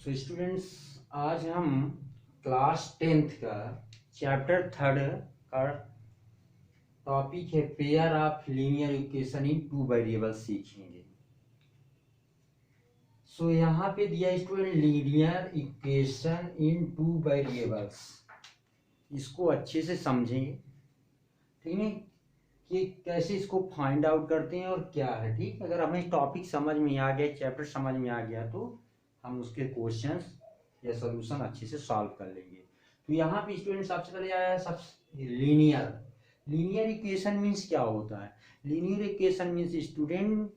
So students, आज हम class 10th का चैप्टर 3 का टॉपिक है pair of linear equation in two variable सीखेंगे। सो यहाँ पे दिया student linear equation in two variables, इसको अच्छे से समझेंगे, ठीक है, कि कैसे इसको फाइंड आउट करते हैं और क्या है। ठीक, अगर हमें टॉपिक समझ में आ गया, चैप्टर समझ में आ गया, तो हम उसके क्वेश्चंस या सॉल्यूशन अच्छे से सॉल्व कर लेंगे। तो यहाँ पे स्टूडेंट सबसे पहले आया है सबसे लीनियर इक्वेशन मीन्स क्या होता है। लीनियर इक्वेशन मीन्स स्टूडेंट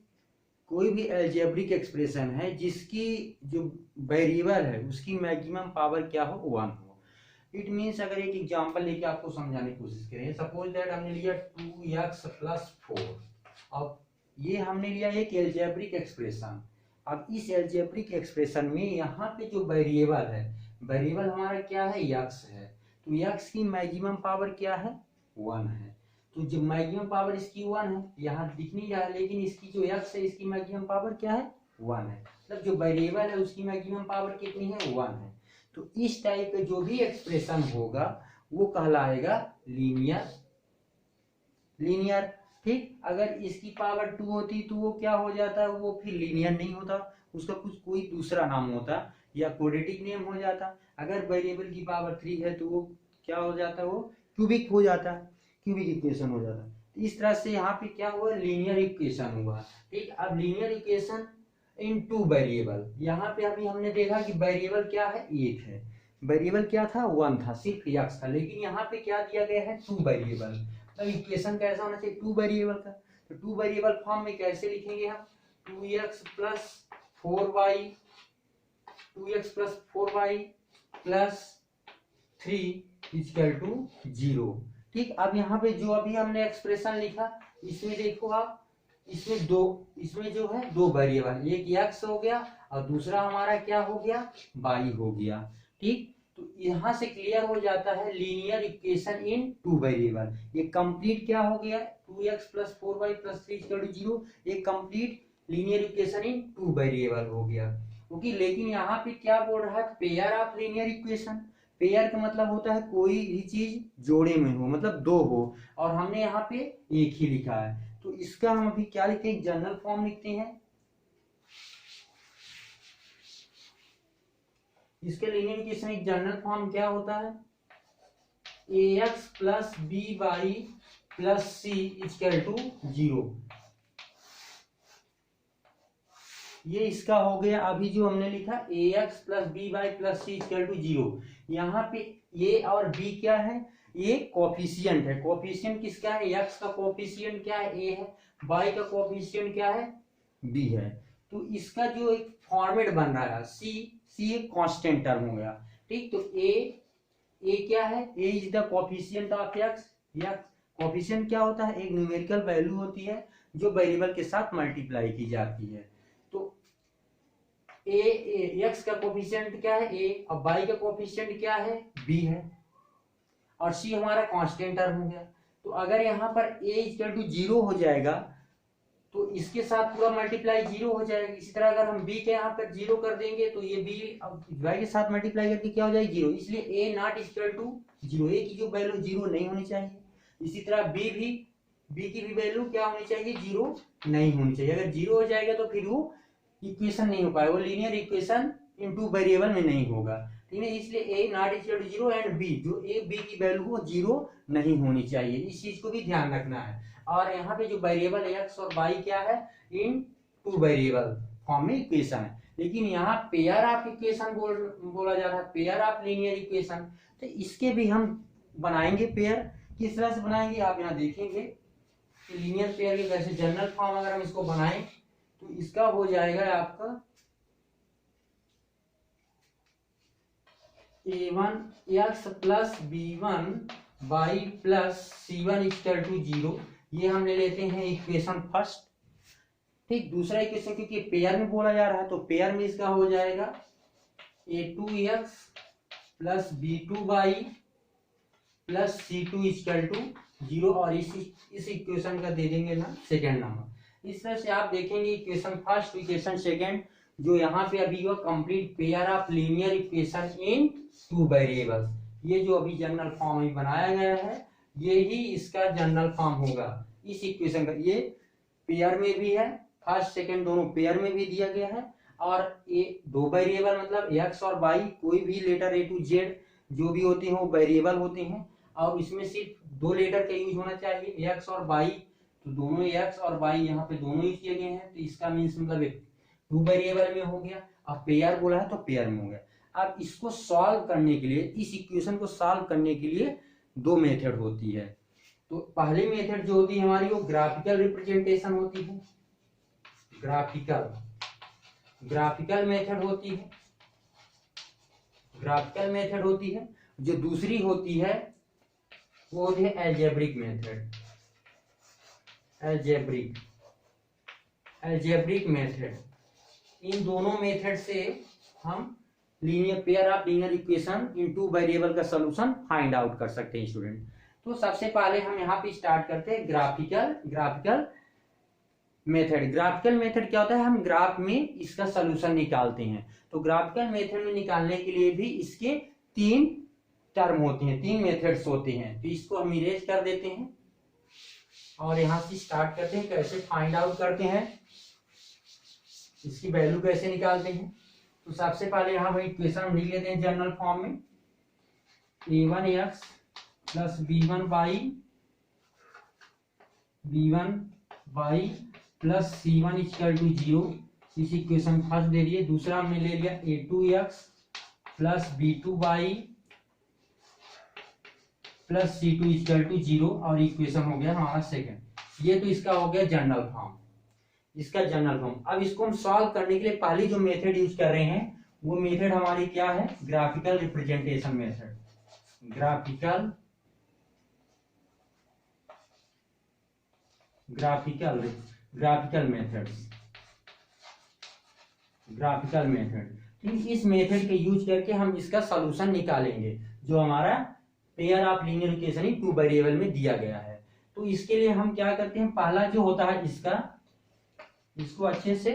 कोई भी अलजेब्रिक एक्सप्रेशन है जिसकी जो वेरिएबल है उसकी मैक्सिमम पावर क्या हो, 1 हो। इट मीन्स अगर एक एग्जांपल लेके आपको समझाने की कोशिश करें, सपोज दैट हमने लिया 2x + 4। अब ये हमने लिया एक अलजेब्रिक एक्सप्रेशन। अब इस अलजेब्रिक एक्सप्रेशन में यहाँ पे जो वेरिएबल है, वेरिएबल हमारा क्या है, x है। तो x की मैक्सिमम पावर क्या है, 1 है। तो जो मैक्सिमम पावर इसकी 1 है, यहाँ दिख नहीं रहा, लेकिन इसकी जो x है इसकी मैक्सिमम पावर क्या है, 1 है। मतलब जो वेरिएबल है उसकी मैक्सिमम पावर कितनी है, 1 है। तो इस टाइप का जो भी एक्सप्रेशन होगा वो कहलाएगा लीनियर। ठीक, अगर इसकी पावर 2 होती तो वो क्या हो जाता, वो फिर लीनियर नहीं होता, उसका कुछ कोई दूसरा नाम होता या क्वाड्रेटिक नेम हो जाता। अगर वेरिएबल की पावर 3 है तो वो क्या हो जाता, वो क्यूबिक हो जाता, क्यूबिक इक्वेशन हो जाता। तो इस तरह से यहाँ पे क्या हुआ, लीनियर इक्वेशन हुआ। ठीक, अब linear equation in two variable, यहाँ पे अभी हमने देखा कि वेरिएबल क्या है, एक है। वेरिएबल क्या था, 1 था, सिर्फ x था। लेकिन यहाँ पे क्या दिया गया है, 2 वेरिएबल। तो इक्वेशन कैसा होना चाहिए, 2 वेरिएबल का। तो 2 वेरिएबल फॉर्म में कैसे लिखेंगे हम, 2x + 4y 2x + 4y + 3 = 0। ठीक, अब यहाँ पे जो अभी हमने एक्सप्रेशन लिखा, इसमें देखो आप, इसमें जो है 2 वेरिएबल, एक x हो गया और दूसरा हमारा क्या हो गया, y हो गया। ठीक, तो यहां से क्लियर हो जाता है linear equation in two variable. ये कंप्लीट क्या हो गया, 2x + 4y + 3 = 0, ये complete linear equation in two variable हो गया। क्योंकि लेकिन यहाँ पे क्या बोल रहा है, pair of linear equation. Pair का मतलब होता है कोई भी चीज जोड़े में हो, मतलब 2 हो, और हमने यहाँ पे एक ही लिखा है। तो इसका हम अभी क्या लिखते हैं, जनरल फॉर्म लिखते हैं। इसके लीनियर इक्वेशन एक जनरल फॉर्म क्या होता है, ax + by + c = 0। ये इसका हो गया। अभी जो हमने लिखा ax + by + c = 0, यहाँ पे a और b क्या है, ये कोफिशिएंट है। कोफिशिएंट किसका है, x का कोफिशिएंट क्या है, a है, y का कोफिशिएंट क्या है, b है। तो इसका जो एक फॉर्मेट बन रहा है, c एक कांस्टेंट टर्म हो गया। ठीक, तो a क्या है, a is the coefficient of x। या कोफिशिएंट क्या होता है, एक न्यूमेरिकल वैल्यू होती है जो वेरिएबल के साथ मल्टीप्लाई की जाती है। तो x का कोफिशिएंट क्या है, a, और y का कोफिशिएंट क्या है, b है, और c हमारा कांस्टेंट टर्म हो गया। तो अगर यहाँ पर a = 0 हो जाएगा तो इसके साथ पूरा मल्टीप्लाई 0 हो जाएगा। इसी तरह अगर हम b के यहाँ पर 0 कर देंगे तो ये b अब y के साथ मल्टीप्लाई करके क्या हो जाएगा, 0। इसलिए a ≠ 0, a की जो वैल्यू 0 नहीं होनी चाहिए। इसी तरह b की भी वैल्यू क्या होनी चाहिए, 0 नहीं होनी चाहिए। अगर 0 हो जाएगा तो फिर वो इक्वेशन नहीं हो पाएगा, वो linear equation in two variable में नहीं होगा। ठीक है, इसलिए a ≠ 0 एंड b, जो a b की वैल्यू हो 0 नहीं होनी चाहिए। इस चीज को भी ध्यान रखना है। और यहाँ पे जो वेरिएबल x और y क्या है, इन टू वेरिएबल फॉर्म में इक्वेशन है। लेकिन यहाँ पेयर ऑफ इक्वेशन बोला जा रहा है, पेयर ऑफ लीनियर इक्वेशन। तो इसके भी हम बनाएंगे पेयर। किस तरह से बनाएंगे आप यहाँ देखेंगे कि लीनियर पेयर के कैसे जनरल फॉर्म अगर हम इसको बनाएं तो इसका हो जाएगा आपका a1x + b1y + c1 = 0। ये हम ले लेते हैं इक्वेशन फर्स्ट। ठीक, दूसरा इक्वेशन क्योंकि पेयर में बोला जा रहा है तो पेयर में इसका हो जाएगा a2x + b2y + c2 = 0, और इस इक्वेशन का दे देंगे ना सेकेंड नंबर। इस तरह से आप देखेंगे इक्वेशन फर्स्ट, इक्वेशन सेकेंड जो यहाँ पे अभी हुआ complete pair of linear equation in two variables, ये जो अभी जनरल फॉर्म में बनाया गया है ये ही इसका जनरल फॉर्म होगा इस इक्वेशन का। ये पेयर में भी है, फर्स्ट सेकंड दोनों पेयर में भी दिया गया है, और ये दो वेरिएबल मतलब एक्स और वाई, कोई भी लेटर ए टू जेड जो भी होते हैं वो वेरिएबल होते हैं, और इसमें सिर्फ दो लेटर का यूज होना चाहिए एक्स और वाई, तो दोनों एक्स और वाई यहाँ पे दोनों यूज किए गए हैं, तो इसका मीन्स मतलब एक टू वेरिएबल में हो गया। अब पेयर बोला है तो पेयर में हो गया। अब इसको सॉल्व करने के लिए, इस इक्वेशन को सॉल्व करने के लिए दो मेथड होती है। तो पहली मेथड जो होती है हमारी वो ग्राफिकल रिप्रेजेंटेशन होती है, ग्राफिकल मेथड होती है, ग्राफिकल मेथड होती है। जो दूसरी होती है वो होती है एल्जेब्रिक मेथड, एल्जेब्रिक मेथड। इन दोनों मेथड से हम linear pair of linear equation in two variable का सॉल्यूशन फाइंड आउट कर सकते हैं स्टूडेंट। तो सबसे पहले हम यहाँ पे स्टार्ट करते हैं ग्राफिकल मेथड। ग्राफिकल मेथड क्या होता है, हम ग्राफ में इसका सॉल्यूशन निकालते हैं। तो ग्राफिकल मेथड में निकालने के लिए भी इसके तीन टर्म होते हैं, तीन मेथड्स होते हैं। तो इसको हम इरेज कर देते हैं और यहाँ से स्टार्ट करते हैं, कैसे फाइंड आउट करते हैं, इसकी वैल्यू कैसे निकालते हैं। तो सबसे पहले यहाँ पर इक्वेशन हम लिख लेते हैं जनरल फॉर्म में, a1x plus b1y plus c1 equal to 0। इस इक्वेशन फर्स्ट दे दिए। दूसरा हमने ले लिया a2x plus b2y plus c2 equal to 0, और इक्वेशन हो गया हमारा सेकंड। ये तो इसका हो गया जनरल फॉर्म, इसका जनरल फॉर्म। अब इसको हम सॉल्व करने के लिए पहली जो मेथड यूज कर रहे हैं वो मेथड हमारी क्या है, graphical representation method, graphical method. इस मेथड के यूज करके हम इसका सॉल्यूशन निकालेंगे जो हमारा pair of linear equation in two variable में दिया गया है। तो इसके लिए हम क्या करते हैं, पहला जो होता है इसको अच्छे से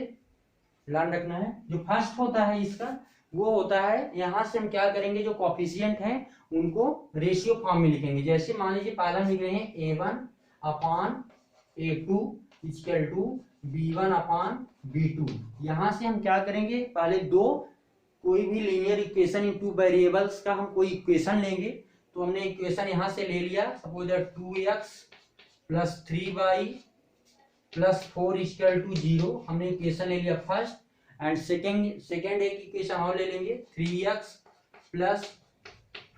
ध्यान रखना है। जो फर्स्ट होता है इसका वो होता है, यहां से हम क्या करेंगे, जो कोफिशिएंट हैं उनको रेशियो फॉर्म में लिखेंगे। जैसे मान लीजिए पहला लिख रहे हैं a1 upon a2 equal to b1 upon b2। यहां से हम क्या करेंगे, पहले दो कोई भी linear equation in two variables का हम कोई इक्वेशन लेंगे। तो हमने इक्वेशन यहां से ले लिया, suppose that 2x plus 3y plus 4 equal to 0। हमने इक्वेशन ले लिया फर्स्ट, एंड सेकेंड एक इक्वेशन और ले लेंगे 3x plus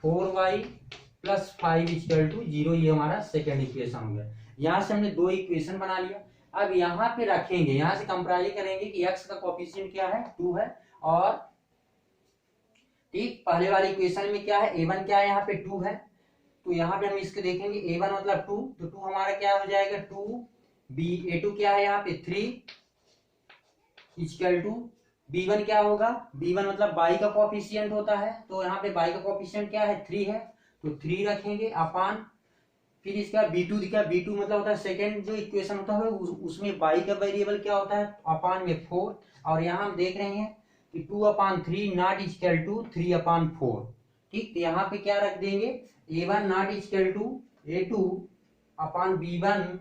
4y plus 5 equal to 0। ये हमारा सेकेंड इक्वेशन हो गया। यहाँ से हमने दो इक्वेशन बना लिया। अब यहाँ पे रखेंगे, यहाँ से कंपेयर करेंगे कि x का कोएफिशिएंट क्या है, 2 है, और ठीक पहले वाली इक्वेशन में क्या है, a1 क्या है, यहाँ पे 2 है। तो यहाँ पे हम इसको देखेंगे a1 मतलब 2, तो 2 हमारा क्या हो जाएगा 2, a2 क्या है यहाँ पे 3 इक्वल टू b1 क्या होगा, b1 मतलब y का कोएफिशिएंट होता है। तो यहाँ पे y का कोएफिशिएंट क्या है 3 है, तो 3 रखेंगे अपान, फिर इसका b2 दिखा, b2 मतलब होता है सेकंड जो इक्वेशन होता है उसमें y का वेरिएबल क्या होता है अपान में 4, और यहाँ हम देख रहे हैं कि 2 upon 3 not equal to 3 upon 4। ठीक, तो यहाँ पे क्या रख देंगे, a1 not equal to a2 upon b1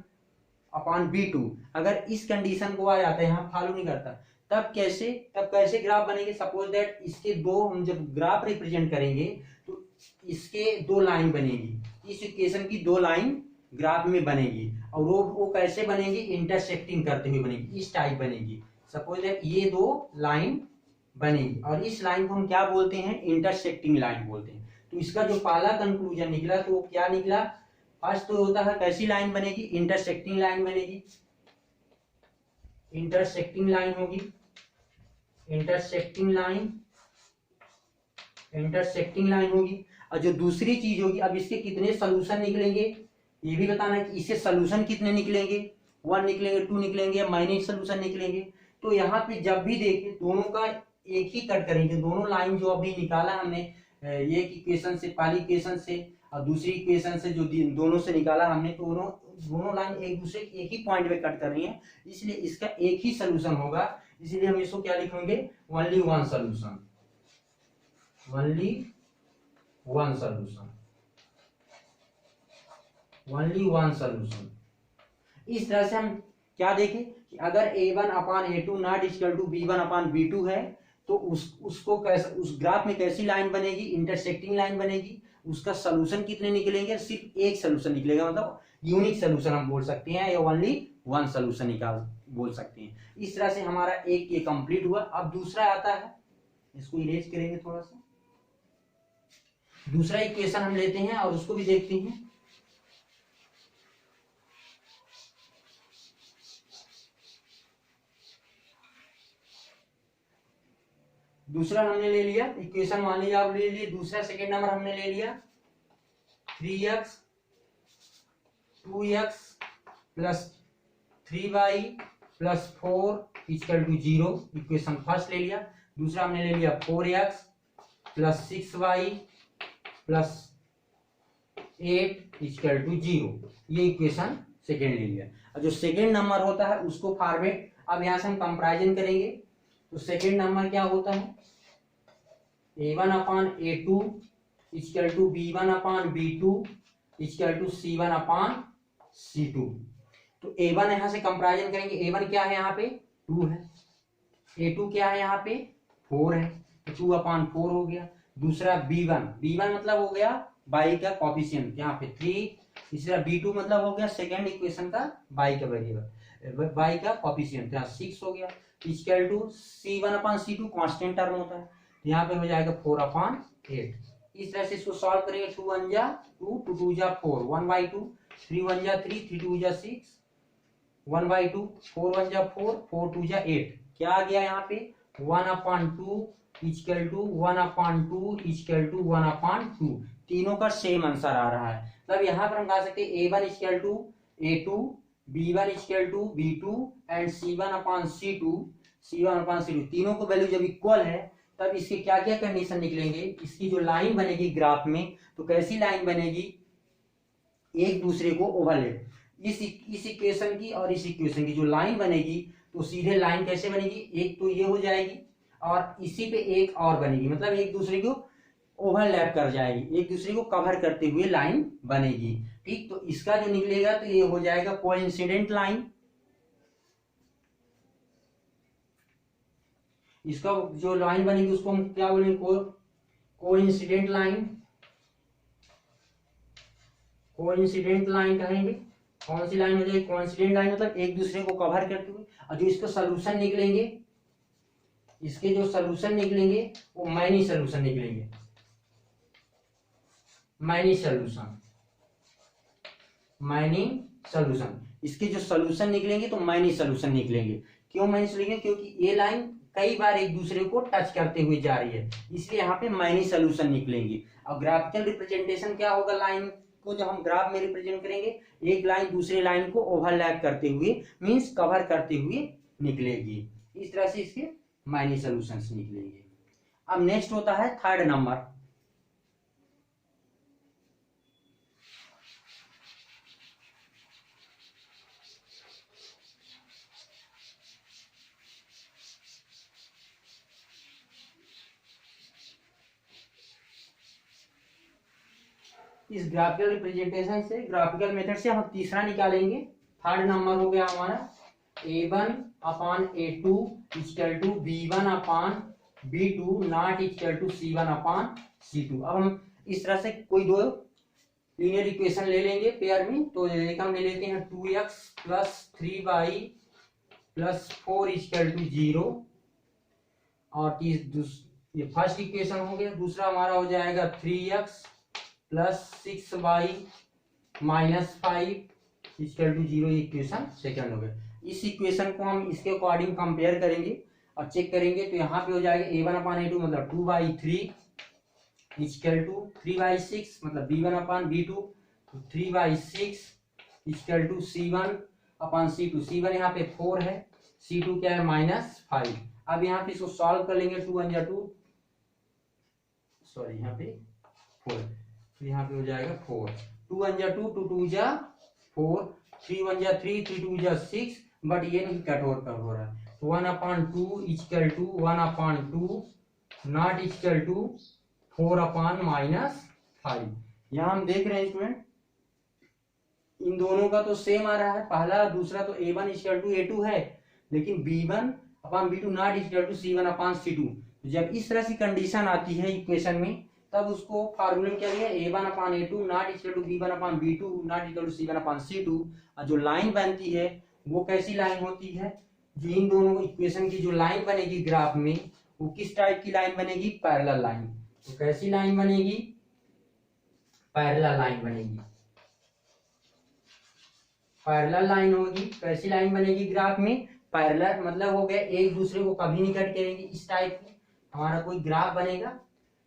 upon b2। अगर इस कंडीशन को आ जाता है, यहाँ फॉलो नहीं करता, तब कैसे ग्राफ बनेंगे। सपोज दैट इसके दो हम जब ग्राफ रिप्रेजेंट करेंगे तो इसके दो लाइन बनेगी, इस इक्वेशन की दो लाइन ग्राफ में बनेगी, और वो कैसे बनेगी, इंटरसेक्टिंग करते हुए बनेगी, इस टाइप बनेगी। सपोज दैट ये दो लाइन बनेगी और इस लाइन को हम क्या बोलते हैं, इंटरसेक्टिंग लाइन बोलते हैं। तो इसका जो पहला कंक्लूजन निकला तो वो क्या निकला, फर्स्ट तो होता है कैसी लाइन बनेगी, इंटरसेक्टिंग लाइन बनेगी, इंटरसेक्टिंग लाइन होगी, इंटरसेक्टिंग लाइन होगी। और जो दूसरी चीज होगी, अब इसके कितने सोल्यूशन निकलेंगे ये भी बताना है कि इससे सोल्यूशन कितने निकलेंगे, 1 निकलेंगे, 2 निकलेंगे या माइनस सोल्यूशन निकलेंगे। तो यहाँ पे जब भी देखें दोनों का एक ही कट करेंगे, दोनों लाइन जो अभी निकाला हमने एक इक्वेशन से, पहली इक्वेशन से और दूसरी इक्वेशन से जो दोनों से निकाला हमने, तो दोनों लाइन एक दूसरे एक ही पॉइंट पे कट कर रही हैं, इसलिए इसका एक ही सोल्यूशन होगा। इसीलिए हम इसको क्या लिखेंगे, only one solution, only one solution, only one solution. इस तरह से हम क्या देखें कि अगर a1 upon a2 not equal to b1 upon b2 है तो उसको कैसे, उस ग्राफ में कैसी लाइन बनेगी, इंटरसेक्टिंग लाइन बनेगी। उसका सोल्यूशन कितने निकलेंगे, सिर्फ एक सोल्यूशन निकलेगा, मतलब यूनिक सोल्यूशन हम बोल सकते हैं, या ओनली वन सोल्यूशन निकाल बोल सकते हैं। इस तरह से हमारा एक ये कंप्लीट हुआ। अब दूसरा आता है, इसको इरेज करेंगे थोड़ा सा। दूसरा इक्वेशन हम लेते हैं और उसको भी देखते हैं। दूसरा हमने ले लिया इक्वेशन, मान लीजिए आप ले लिए, दूसरा सेकेंड नंबर हमने ले लिया 3x 2x plus 3y plus 4 equal to 0, equation first ले लिया। दूसरा हमने ले लिया 4x plus 6y plus 8 equal to 0, ये इक्वेशन सेकेंड ले लिया। और जो सेकेंड नंबर होता है उसको फॉर्मेट, अब यहां से हम कंपैरिजन करेंगे। तो सेकेंड नंबर क्या होता है, a1 upon a2 equal to b1 upon b2 equal to c1 upon c2। तो a1 यहां से कंपैरिजन करेंगे, a1 क्या है यहाँ पे 2 है, a2 क्या है यहाँ पे 4 है, तो 2 अपान 4 हो गया। दूसरा b1, b1 मतलब हो गया y का कोफिशिएंट यहाँ पे 3, तीसरा b2 मतलब हो गया सेकेंड इक्वेशन का y का वेरिएबल, y का कोफिशिएंट यहाँ 6 हो गया, equal to c1 upon c2 constant term होता है, यहाँ पे हो जाएगा 4 अपान 8। इस तरह से इसको सॉल्व करेंगे, 2 1 जा 2, 2 2 जा 4, 1/2, 3 1 जा 3, 3 2 जा 6, 1/2, 4 1 जा 4, 4 2 जा 8। क्या आ गया यहाँ पे 1 upon 2 equal to 1 upon 2 equal to 1 upon 2। तीनों का सेम आंसर आ रहा है। तब यहाँ पर हम कह सकते हैं a1 equal to a2, b1 equal to b2 and c1 upon c2, c1 upon c2 तीनों को वैल्यू जब इक्वल है तब इसके क्या क्या कंडीशन निकलेंगे। इसकी जो लाइन बनेगी ग्राफ में, तो कैसी लाइन बनेगी, एक दूसरे को ओवरलैप, इस इक्वेशन की और इस इक्वेशन की जो लाइन बनेगी तो सीधे लाइन कैसे बनेगी, एक तो ये हो जाएगी और इसी पे एक और बनेगी, मतलब एक दूसरे को ओवरलैप कर जाएगी, एक दूसरे को कवर करते हुए लाइन बनेगी। ठीक, तो इसका जो निकलेगा तो ये हो जाएगा कोइंसिडेंट लाइन। इसका जो लाइन बनेगी उसको हम क्या बोलेंगे, कोइंसिडेंट लाइन, कोइंसिडेंट लाइन कहेंगे। कौन सी लाइन हो जाएगी, कोइंसिडेंट लाइन मतलब एक दूसरे को कवर करते हुए। और जो इसका सोल्यूशन निकलेंगे, इसके जो सोल्यूशन निकलेंगे वो मैनी सोल्यूशन निकलेंगे, मैनी सोल्यूशन, मैनी सोल्यूशन। इसके जो सोल्यूशन निकलेंगे तो मैनी सोल्यूशन निकलेंगे। क्यों मैनी सोल्यूशन, क्योंकि ये लाइन कई बार एक दूसरे को टच करते हुए जा रही है, इसलिए यहाँ पे मैनी सोल्यूशन निकलेंगे। और ग्राफिकल रिप्रेजेंटेशन क्या होगा, लाइन को जब हम ग्राफ में रिप्रेजेंट करेंगे, एक लाइन दूसरे लाइन को ओवरलैप करते हुए मींस कवर करते हुए निकलेगी। इस तरह से इसके मैनी सोल्यूशंस निकलेंगे। अब नेक्स्ट होता है थर्ड नंबर। इस ग्राफिकल रिप्रेजेंटेशन से, ग्राफिकल मेथड से हम तीसरा निकालेंगे। थर्ड नंबर हो गया हमारा a1 upon a2 equal to b1 upon b2 not equal to c1 upon c2। अब हम इस तरह से कोई दो लीनियर इक्वेशन ले लेंगे पेयर में। तो एक हम ले लेते हैं 2x plus 3y plus 4 equal to 0, और ये फर्स्ट इक्वेशन हो गया। दूसरा हमारा हो जाएगा 3x plus 6y minus 5 equal to 0, equation second हो गया। इस इक्वेशन को हम इसके अकॉर्डिंग कंपेयर करेंगे और चेक करेंगे। तो यहाँ पे हो जाएगा a1 अपान a2 मतलब 2/3 इक्वल टू 3/6 मतलब b1 अपान b2 तो 3/6 equal to c1 upon c2। c1 यहाँ पे 4 है, c2 क्या है -5। अब यहाँ पे इसको सॉल्व कर लेंगे, 2 1 जा 2, सॉरी यहाँ पे 4, तो यहाँ पे हो जाएगा 4, 2 1 जा 2, 2 2 जा 4, 3 1 जा 3, 3 2 जा 6, बट ये नहीं कट ओवर कर हो रहा है। 1/2 equal to 1/2 not equal to 4/-5। यहाँ हम देख रहे हैं स्टूडेंट, इन दोनों का तो सेम आ रहा है, पहला दूसरा तो a1 इक्वल टू a2 है, लेकिन b1/b2 not equal to c1/c2। जब इस तरह की कंडीशन आती है इक्वेशन में, तब उसको फार्मूले में क्या लिया, a1/a2 not equal to b1/b2 not equal to c1/c2। और जो लाइन बनती है वो कैसी लाइन होती है, जो इन दोनों इक्वेशन की जो लाइन बनेगी ग्राफ में, वो किस टाइप की लाइन बनेगी, पैरेलल लाइन। तो कैसी लाइन बनेगी, पैरेलल लाइन बनेगी, पैरेलल लाइन होगी। कैसी लाइन बनेगी ग्राफ में, पैरेलल, मतलब हो गया एक दूसरे को कभी नहीं कट करेंगी। इस टाइप की हमारा कोई ग्राफ बनेगा,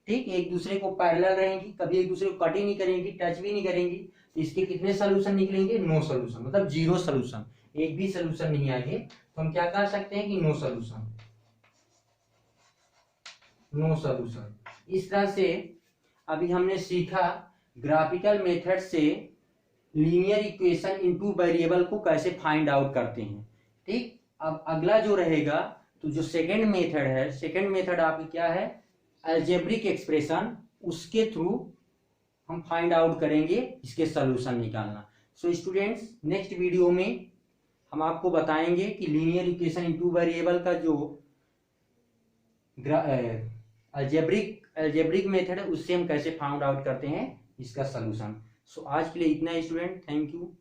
ठीक, एक दूसरे को पैरेलल रहेंगी, कभी एक दूसरे को कट ही नहीं करेंगी, टच भी नहीं करेंगी। तो इसके कितने सोल्यूशन निकलेंगे, नो सोल्यूशन, मतलब जीरो सोल्यूशन, एक भी सोल्यूशन नहीं आएंगे। तो हम क्या कह सकते हैं कि नो सोल्यूशन, नो सोल्यूशन। इस तरह से अभी हमने सीखा ग्राफिकल मेथड से linear equation in two variable को कैसे फाइंड आउट करते हैं, ठीक। अब अगला जो रहेगा, तो जो सेकंड मेथड है, सेकंड मेथड आपकी क्या है, अलजेब्रिक एक्सप्रेशन, उसके थ्रू हम फाइंड आउट करेंगे इसके सॉल्यूशन निकालना। सो स्टूडेंट्स, नेक्स्ट वीडियो में हम आपको बताएंगे कि linear equation in two variable का जो अलजेब्रिक मेथड है, उससे हम कैसे फाइंड आउट करते हैं इसका सॉल्यूशन। सो आज के लिए इतना ही स्टूडेंट, थैंक यू।